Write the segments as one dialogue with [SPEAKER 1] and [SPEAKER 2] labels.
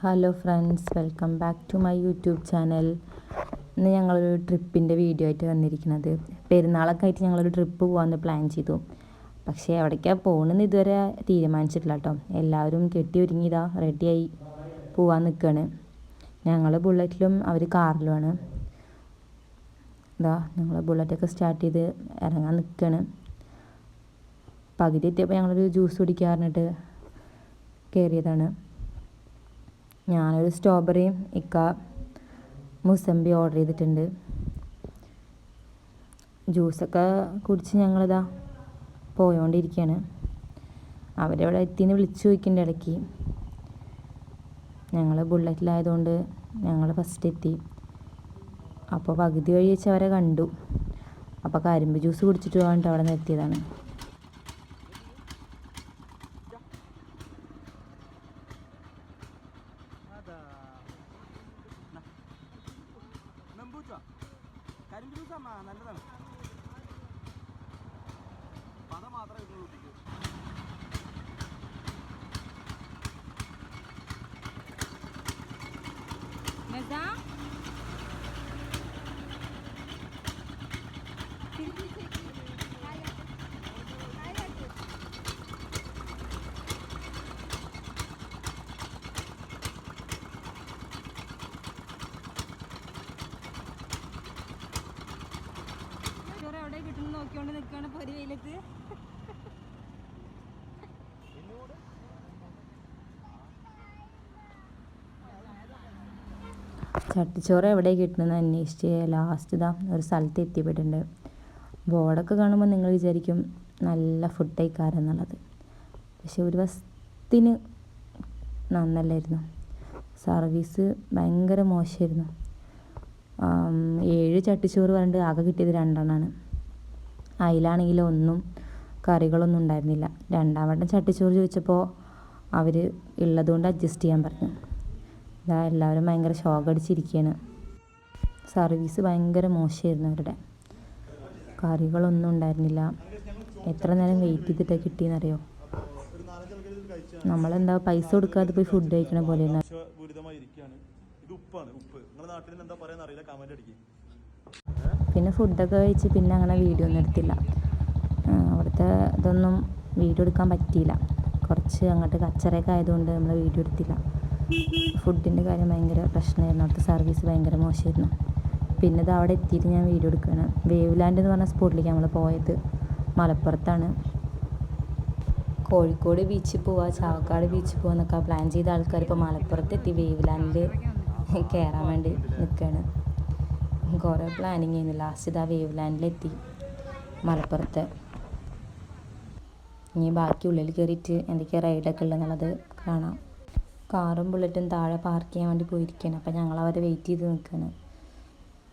[SPEAKER 1] Hello friends, welcome back to my YouTube channel. ഇന്ന് ഞങ്ങളൊരു ട്രിപ്പിൻ്റെ video ആയിട്ട് വന്നിരിക്കുന്നത്. പെരുന്നാളൊക്കെ ആയിട്ട് ഞങ്ങളൊരു ട്രിപ്പ് പോകാമെന്ന് പ്ലാൻ ചെയ്തു. പക്ഷേ എവിടേക്കാണ് പോകണമെന്ന് ഇതുവരെ തീരുമാനിച്ചിട്ടില്ല കേട്ടോ. എല്ലാവരും കെട്ടി ഒരുങ്ങിയതാ റെഡിയായി പോകാൻ നിൽക്കുകയാണ്. ഞങ്ങൾ ബുള്ളറ്റിലും അവർ കാറിലുമാണ്. ഞങ്ങൾ ബുള്ളറ്റൊക്കെ സ്റ്റാർട്ട് ചെയ്ത് ഇറങ്ങാൻ നിൽക്കുകയാണ്. പകുതി എത്തിയപ്പോൾ ഞങ്ങളൊരു ജ്യൂസ് കുടിക്കാറിഞ്ഞിട്ട് കയറിയതാണ്. ഞാനൊരു സ്ട്രോബെറിയും മുസമ്പി ഓർഡർ ചെയ്തിട്ടുണ്ട്. ജ്യൂസൊക്കെ കുടിച്ച് ഞങ്ങളിതാ പോയോണ്ടിരിക്കുകയാണ്. അവരെവിടെ എത്തിയെന്ന് വിളിച്ചു ചോദിക്കേണ്ട ഇടയ്ക്ക്. ഞങ്ങൾ ബുള്ളറ്റിലായതുകൊണ്ട് ഞങ്ങൾ ഫസ്റ്റ് എത്തി. അപ്പോൾ പകുതി വഴി വെച്ച് അവരെ കണ്ടു. അപ്പോൾ കരിമ്പ് ജ്യൂസ് കുടിച്ചിട്ട് പോകാനിട്ട് അവിടെ നിർത്തിയതാണ്.
[SPEAKER 2] നല്ലതാണ്. പത മാത്രമേ ഇട്ടുള്ളൂ.
[SPEAKER 3] എവിടെ കിട്ടുന്ന നോക്കിക്കൊണ്ട് നിൽക്കുകയാണ് പൊരി വെയിലത്ത്.
[SPEAKER 1] ചട്ടിച്ചോറ് എവിടെ കിട്ടുന്നതെന്ന് അന്വേഷിച്ച് ലാസ്റ്റ് ഒരു സ്ഥലത്ത് എത്തിപ്പെട്ടിട്ടുണ്ട്. ബോർഡൊക്കെ കാണുമ്പോൾ നിങ്ങൾ വിചാരിക്കും നല്ല ഫുഡ് കഴിക്കാരെന്നുള്ളത്. പക്ഷെ ഒരു വശത്തിന് നന്നല്ലായിരുന്നു. സർവീസ് ഭയങ്കര മോശമായിരുന്നു. 7 ചട്ടിച്ചോറ് പറഞ്ഞിട്ട് ആകെ കിട്ടിയത് 2 എണ്ണമാണ്. അതിലാണെങ്കിൽ ഒന്നും കറികളൊന്നും ഉണ്ടായിരുന്നില്ല. രണ്ടാമത്തെ ചട്ടിച്ചോറ് ചോദിച്ചപ്പോൾ അവർ ഉള്ളതുകൊണ്ട് അഡ്ജസ്റ്റ് ചെയ്യാൻ പറഞ്ഞു. എല്ലാവരും ഭയങ്കര ഷോക്കടിച്ചിരിക്കുകയാണ്. സർവീസ് ഭയങ്കര മോശമായിരുന്നു അവരുടെ. കറികളൊന്നും ഉണ്ടായിരുന്നില്ല. എത്ര നേരം വെയിറ്റ് ചെയ്തിട്ടാണ് കിട്ടിയെന്നറിയോ. നമ്മളെന്താ പൈസ കൊടുക്കാതെ പോയി ഫുഡ് കഴിക്കണ പോലെയാണ്. പിന്നെ ഫുഡൊക്കെ കഴിച്ച് പിന്നെ അങ്ങനെ വീഡിയോ ഒന്നും എടുത്തില്ല. അവിടുത്തെ ഇതൊന്നും വീഡിയോ എടുക്കാൻ പറ്റിയില്ല. കുറച്ച് അങ്ങോട്ട് കച്ചറയൊക്കെ ആയതുകൊണ്ട് നമ്മൾ വീഡിയോ എടുത്തില്ല. ഫുഡിൻ്റെ കാര്യം ഭയങ്കര പ്രശ്നമായിരുന്നു. അവിടുത്തെ സർവീസ് ഭയങ്കര മോശമായിരുന്നു. പിന്നെ ഇത് അവിടെ എത്തിയിട്ട് ഞാൻ വീഡിയോ എടുക്കുകയാണ്. വേവ് ലാൻഡ് എന്ന് പറഞ്ഞ സ്പോട്ടിലേക്ക് നമ്മൾ പോയത് മലപ്പുറത്താണ്. കോഴിക്കോട് ബീച്ചിൽ പോവുക, ചാവക്കാട് ബീച്ചിൽ പോകുക എന്നൊക്കെ പ്ലാൻ ചെയ്ത ആൾക്കാർ ഇപ്പോൾ മലപ്പുറത്തെത്തി വേവ് ലാൻഡിൽ കയറാൻ വേണ്ടി നിൽക്കുകയാണ്. കുറേ പ്ലാനിങ് ചെയ്യുന്നു. ലാസ്റ്റ് വേവ് ലാൻഡിലെത്തി മലപ്പുറത്ത്. ഇനി ബാക്കി ഉള്ളിൽ കയറിയിട്ട് എന്തൊക്കെയാണ് റൈഡൊക്കെ ഉള്ളതെന്നുള്ളത് കാണാം. കാറും ബുള്ളറ്റും താഴെ പാർക്ക് ചെയ്യാൻ വേണ്ടി പോയിരിക്കുകയാണ്. അപ്പോൾ ഞങ്ങൾ അവരെ വെയിറ്റ് ചെയ്ത് നിൽക്കുകയാണ്.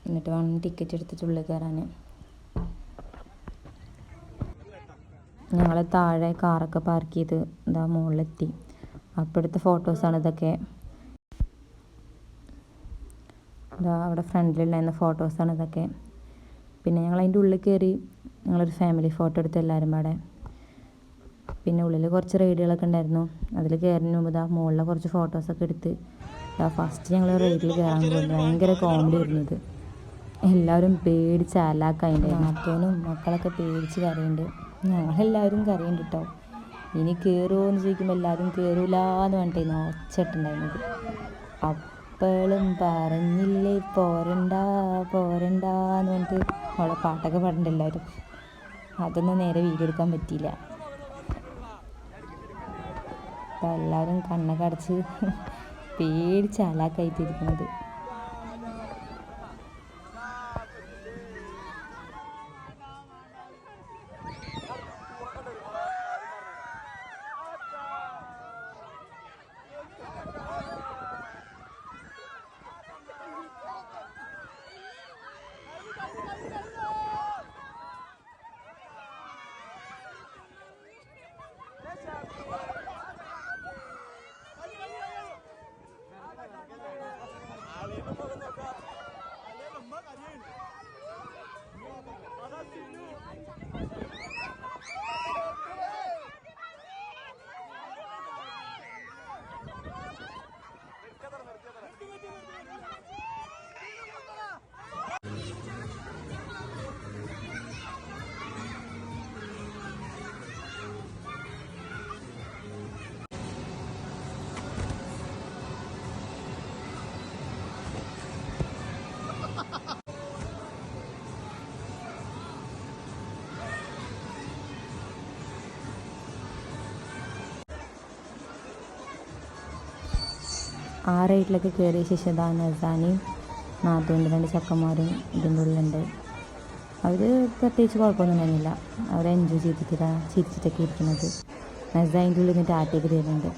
[SPEAKER 1] എന്നിട്ട് വേണം ടിക്കറ്റ് എടുത്തിട്ട് ഉള്ളിൽ കയറാൻ. ഞങ്ങൾ താഴെ കാറൊക്കെ പാർക്ക് ചെയ്ത് മുകളിലെത്തി. അപ്പോൾ എടുത്ത ഫോട്ടോസാണ് ഇതൊക്കെ. അവിടെ ഫ്രണ്ടിലുണ്ടായിരുന്ന ഫോട്ടോസാണ് ഇതൊക്കെ. പിന്നെ ഞങ്ങൾ അതിൻ്റെ ഉള്ളിൽ കയറി ഞങ്ങളൊരു ഫാമിലി ഫോട്ടോ എടുത്ത് എല്ലാവരും പാടെ. പിന്നെ ഉള്ളിൽ കുറച്ച് റൈഡുകളൊക്കെ ഉണ്ടായിരുന്നു. അതിൽ കയറുന്നതിന് മുമ്പ് മുകളിലെ കുറച്ച് ഫോട്ടോസൊക്കെ എടുത്ത് ഫസ്റ്റ് ഞങ്ങൾ റൈഡിൽ കയറാൻ പോകുന്നത് ഭയങ്കര കോമഡി ആയിരുന്നത്. എല്ലാവരും പേടിച്ച് അലാക്കായിട്ടുണ്ടായിരുന്നു. അപ്പനും മക്കളൊക്കെ പേടിച്ച് കരയുന്നുണ്ട്. ഞങ്ങളെല്ലാവരും കരയുന്നുണ്ട് കേട്ടോ. ഇനി കയറുമോ എന്ന് ചോദിക്കുമ്പോൾ എല്ലാവരും കയറൂല എന്ന് പറഞ്ഞിട്ടായിരുന്നു ഒച്ചട്ടുണ്ടായിരുന്നത്. അപ്പോഴും പറഞ്ഞില്ലേ പോരണ്ട പോരണ്ട എന്ന് പറഞ്ഞിട്ട് അവിടെ പാട്ടൊക്കെ പാടുന്നുണ്ട് എല്ലാവരും. അതൊന്നും നേരെ വീഡിയോ എടുക്കാൻ പറ്റിയില്ല. അപ്പോൾ എല്ലാവരും കണ്ണൊക്കെ അടച്ച് പേടിച്ച് അലാക്കായിട്ടിരിക്കുന്നത്. ആ റൈഡിലൊക്കെ കയറിയ ശേഷം ഇതാ നസാനിയും നാത്തൂൻ്റെ 2 ചെക്കന്മാരും ഇതിൻ്റെ ഉള്ളിലുണ്ട്. അവർ പ്രത്യേകിച്ച് കുഴപ്പമൊന്നും ഉണ്ടായിരുന്നില്ല. അവർ എൻജോയ് ചെയ്തിട്ട് ചിരിച്ചിട്ടൊക്കെ ഇരിക്കുന്നത്. നസ അതിൻ്റെ ഉള്ളിൽ നിന്ന് ടാറ്റയൊക്കെ തരുന്നുണ്ട്.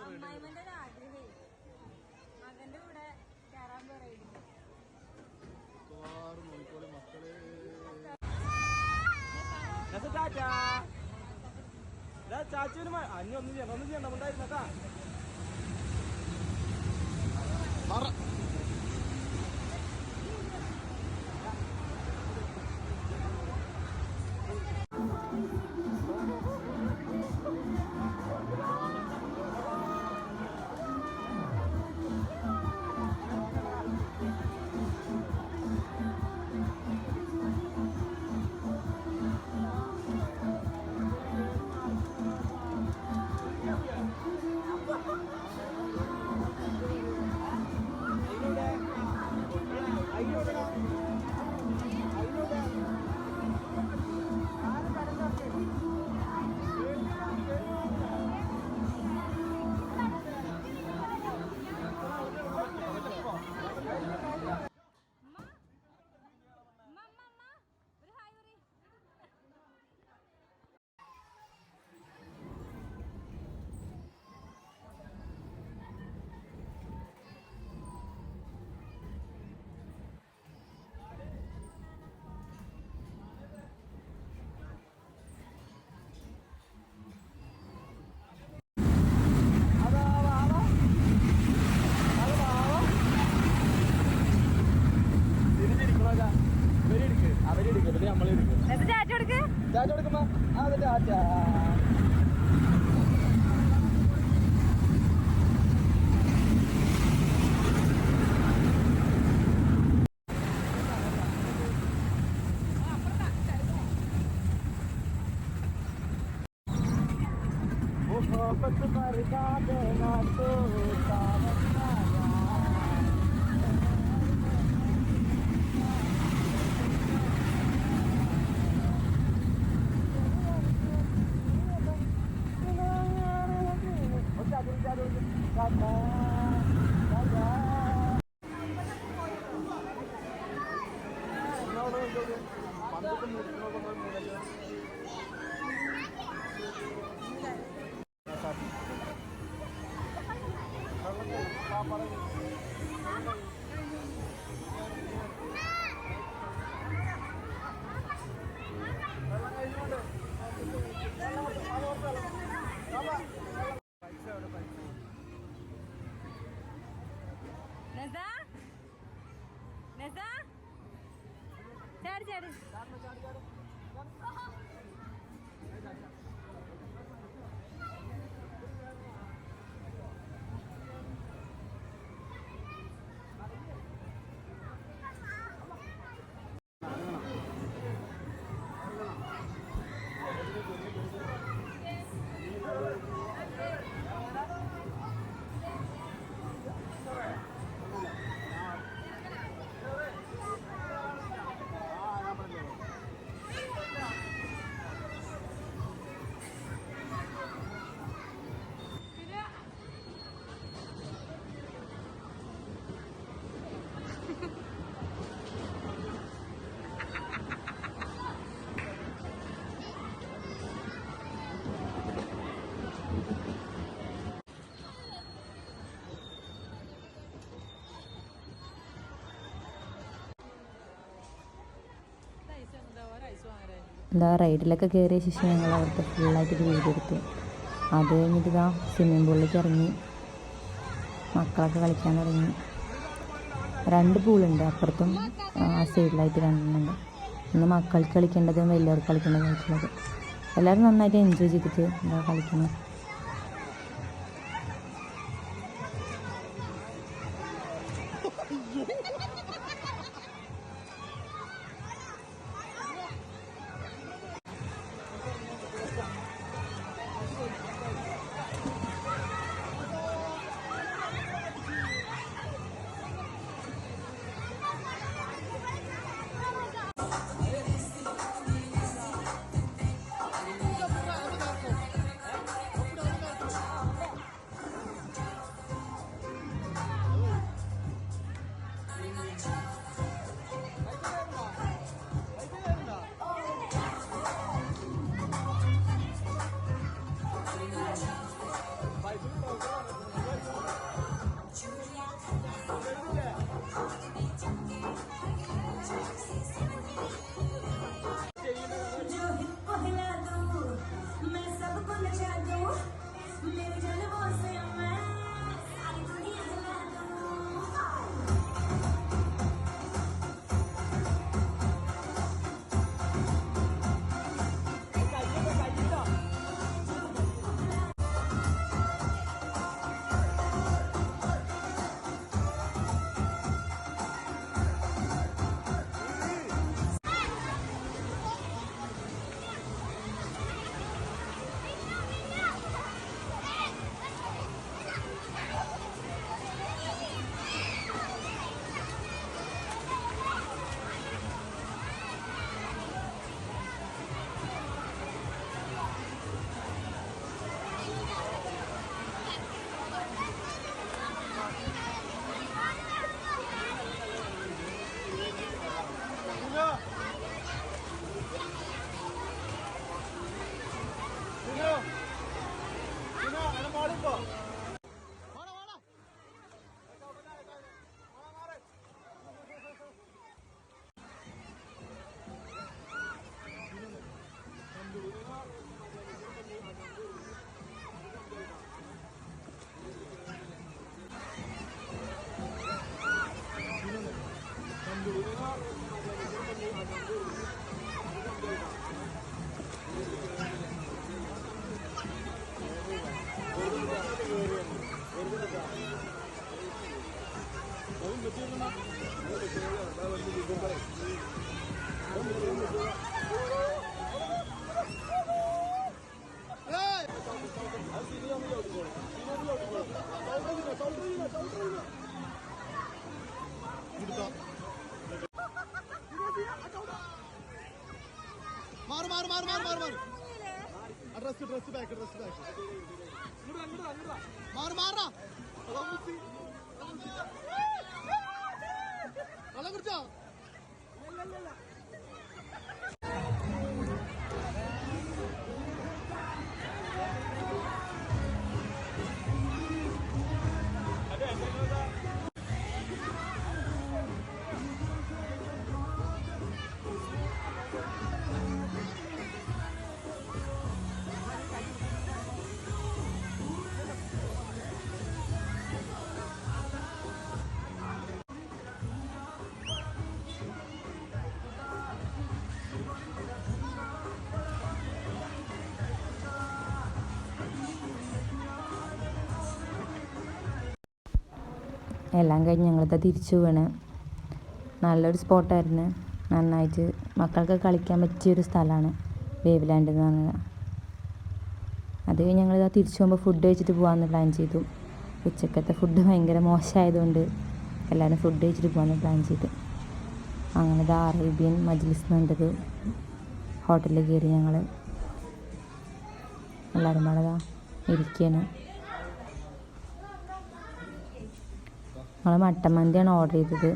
[SPEAKER 3] അമ്മായിമ്മന്റെ ഒരു ആഗ്രഹേ മകന്റെ കൂടെ കയറാൻ പറയുന്നു.
[SPEAKER 2] ചാച്ചുവിന് അഞ്ഞ ഒന്നും ചെയ്യണ്ട ഉണ്ടായിരുന്നട്ടാ. ചാച്ച കൊടുക്കുമ്പോ അത് ചാച്ച
[SPEAKER 3] ചാടി
[SPEAKER 1] എന്താ റൈഡിലൊക്കെ കയറിയ ശേഷം ഞങ്ങൾ അവിടുത്തെ ഫുള്ളായിട്ട് വീഡിയോ എടുത്തു. അത് കഴിഞ്ഞിട്ട് ഇതാ സ്വിമ്മിംഗ് പൂളിലേക്ക് ഇറങ്ങി മക്കളൊക്കെ കളിക്കാൻ തുടങ്ങി. 2 പൂളുണ്ട്, അപ്പുറത്തും ആ സൈഡിലായിട്ട് 2 ഉണ്ട്. ഒന്ന് മക്കൾക്ക് കളിക്കേണ്ടതും വലിയവർക്ക് കളിക്കേണ്ടതായിട്ടുള്ളത്. എല്ലാവരും നന്നായിട്ട് എൻജോയ് ചെയ്തിട്ട് എന്താ കളിക്കുന്നത്.
[SPEAKER 2] മാറ് ഡ്രസ് ബാക്ക് മാറാ വെള്ളം കുടിച്ചോ?
[SPEAKER 1] എല്ലാം കഴിഞ്ഞ് ഞങ്ങളിത് തിരിച്ചു വീണ്. നല്ലൊരു സ്പോട്ടായിരുന്നു. നന്നായിട്ട് മക്കൾക്ക് കളിക്കാൻ പറ്റിയൊരു സ്ഥലമാണ് വേവ് ലാൻഡ് എന്ന് പറഞ്ഞത്. അത് കഴിഞ്ഞ് ഞങ്ങളിത് തിരിച്ചു പോകുമ്പോൾ ഫുഡ് കഴിച്ചിട്ട് പോകാമെന്ന് പ്ലാൻ ചെയ്തു. ഉച്ചക്കത്തെ ഫുഡ് ഭയങ്കര മോശമായതുകൊണ്ട് എല്ലാവരും ഫുഡ് കഴിച്ചിട്ട് പോകാമെന്ന് പ്ലാൻ ചെയ്തു. അങ്ങനെ ഇത് അറേബ്യൻ മജ്ലിസ് എന്നുണ്ടൊരു ഹോട്ടലിൽ കയറി ഞങ്ങൾ എല്ലാവരും വളരെ ഇരിക്കുകയാണ്. ഞങ്ങൾ മട്ടൻ മന്തിയാണ് ഓർഡർ ചെയ്തത്.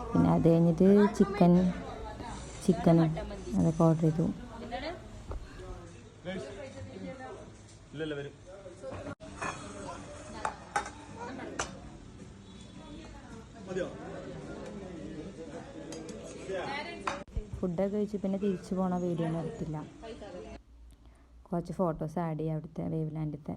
[SPEAKER 1] പിന്നെ അത് കഴിഞ്ഞിട്ട് ചിക്കനും അതൊക്കെ ഓർഡർ ചെയ്തു. ഫുഡൊക്കെ കഴിച്ച് പിന്നെ തിരിച്ചു പോണ വീഡിയോ ഒന്നും എടുത്തില്ല. കുറച്ച് ഫോട്ടോസ് ആഡ് ചെയ്യാം അവിടുത്തെ വേവ് ലാൻഡിലത്തെ.